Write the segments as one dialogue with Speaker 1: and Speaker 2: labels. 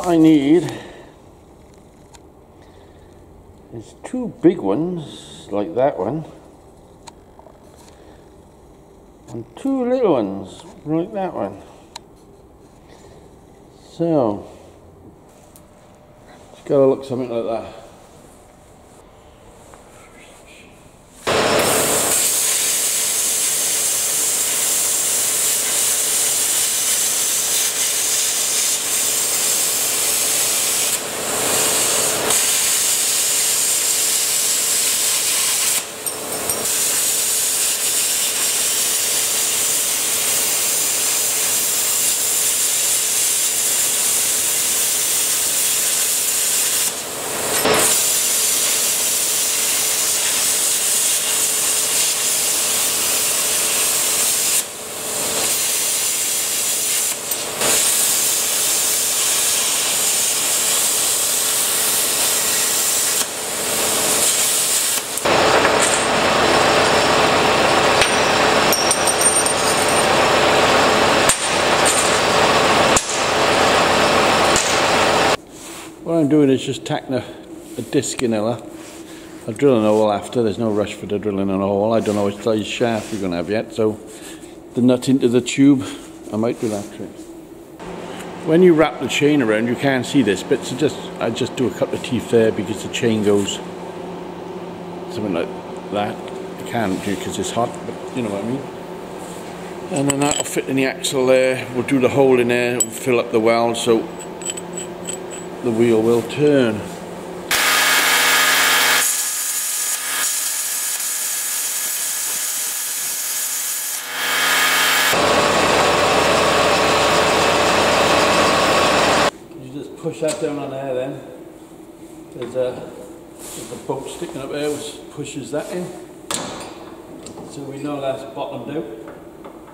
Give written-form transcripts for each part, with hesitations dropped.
Speaker 1: what I need is two big ones like that one and two little ones like that one. So it's got to look something like that. What I'm doing is just tacking a disc in here. I'll drill an hole after, there's no rush for the drilling a hole. I don't know what size shaft you're going to have yet, so the nut into the tube, I might do that trick. When you wrap the chain around, you can't see this bit, so I just do a couple of teeth there because the chain goes something like that. I can't do it because it's hot, but you know what I mean. And then that'll fit in the axle there. We'll do the hole in there and fill up the weld so the wheel will turn. You just push that down on there then. There's a bolt sticking up there which pushes that in. So we know that's bottomed out.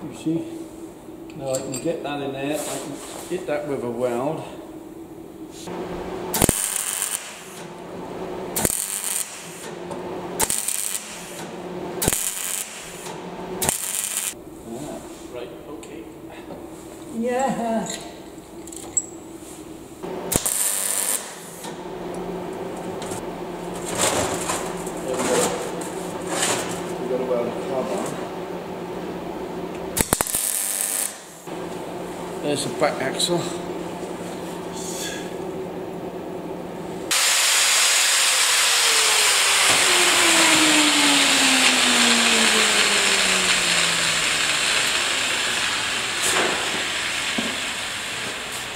Speaker 1: You see? Now I can get that in there, I can hit that with a weld. Right, okay. Yeah. We've got to weld the cob on. There's the back axle.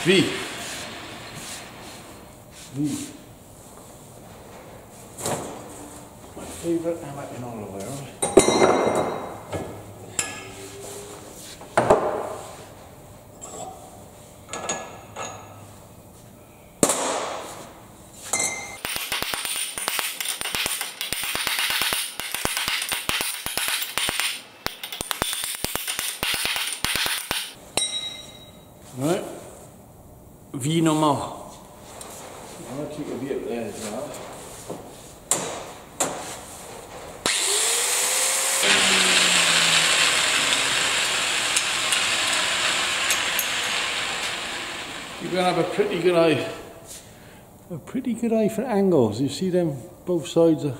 Speaker 1: V. My favourite hammer in all the world. Right. V no more. I'm going to keep a V up there as well. You're going to have a pretty good eye. A pretty good eye for angles. You see them, both sides are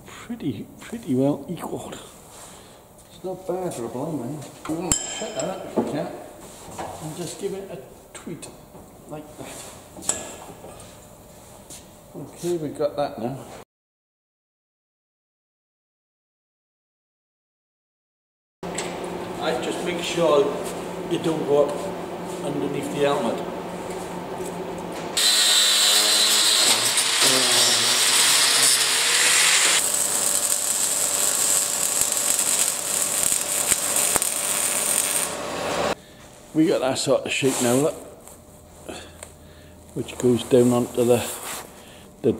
Speaker 1: pretty well equalled. It's not bad for a blind man. I'm going to shut that up if you can. And just give it a tweet like that. Okay, we've got that now. I just make sure you don't go up underneath the helmet. We got that sort of shape now, look, which goes down onto the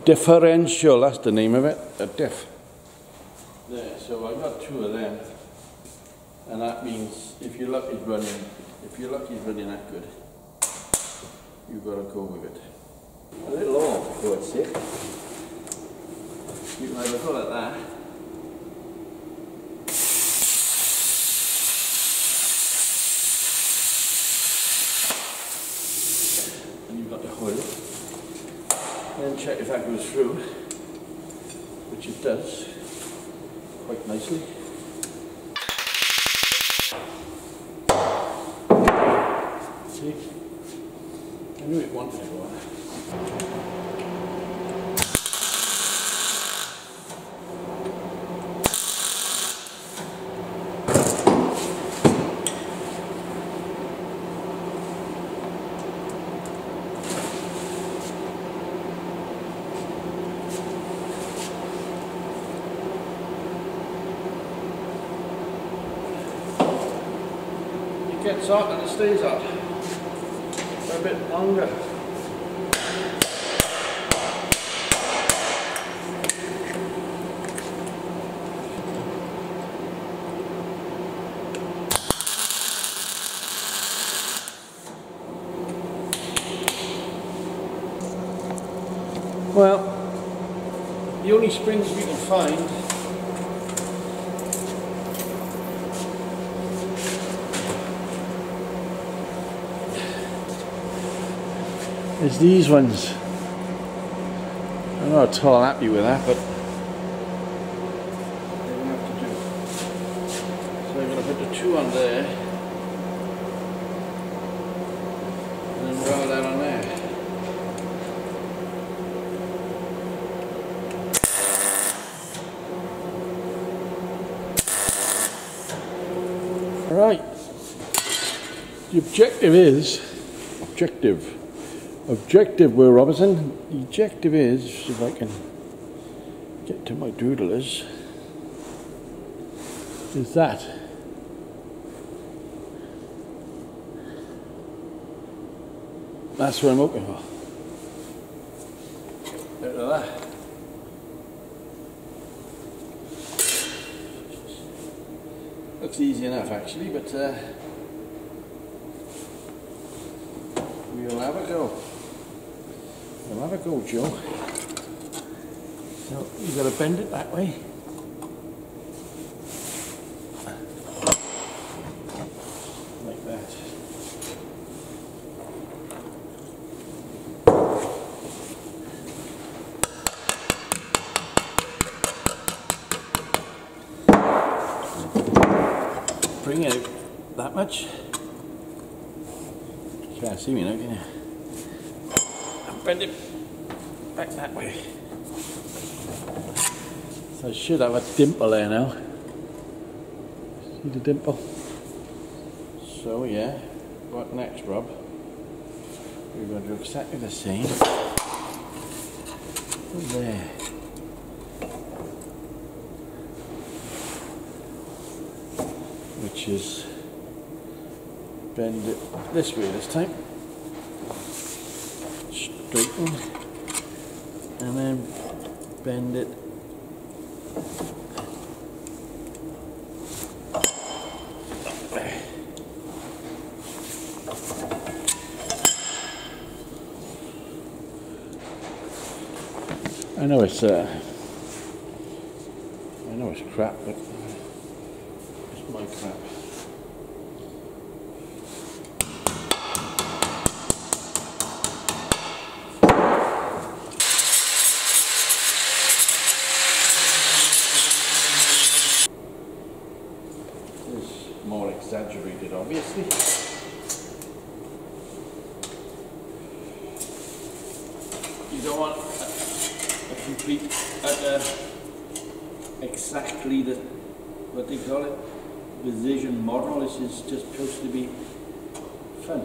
Speaker 1: differential, that's the name of it, the diff. There, so I got two of them, and that means if your luck is running that good, you've got to go with it. A little off, for God's sake. You can either go like that, check if that goes through, which it does quite nicely. See? I knew it wanted to go on. It gets hot and it stays hot for a bit longer. Well, the only springs we can find is these ones. I'm not at all happy with that, but they're going to have to do. So I'm going to put the two on there and then roll that on there. Right, the objective Will Robertson, the objective is, if I can get to my doodlers, is that. That's what I'm looking for. Look at that. Looks easy enough actually, but we'll have a go. We'll have a go, Joe. So you've got to bend it that way. Like that. Bring it out that much. You can't see me now, can you? And bend it back that way. So I should have a dimple there now. See the dimple? So yeah, what next, Rob? We're going to do exactly the same. There. Which is bend it this way this time, straighten, and then bend it that way. I know it's crap, but it's my crap. More exaggerated, obviously. You don't want a complete, exactly the, what do you call it, precision model. This is just supposed to be fun.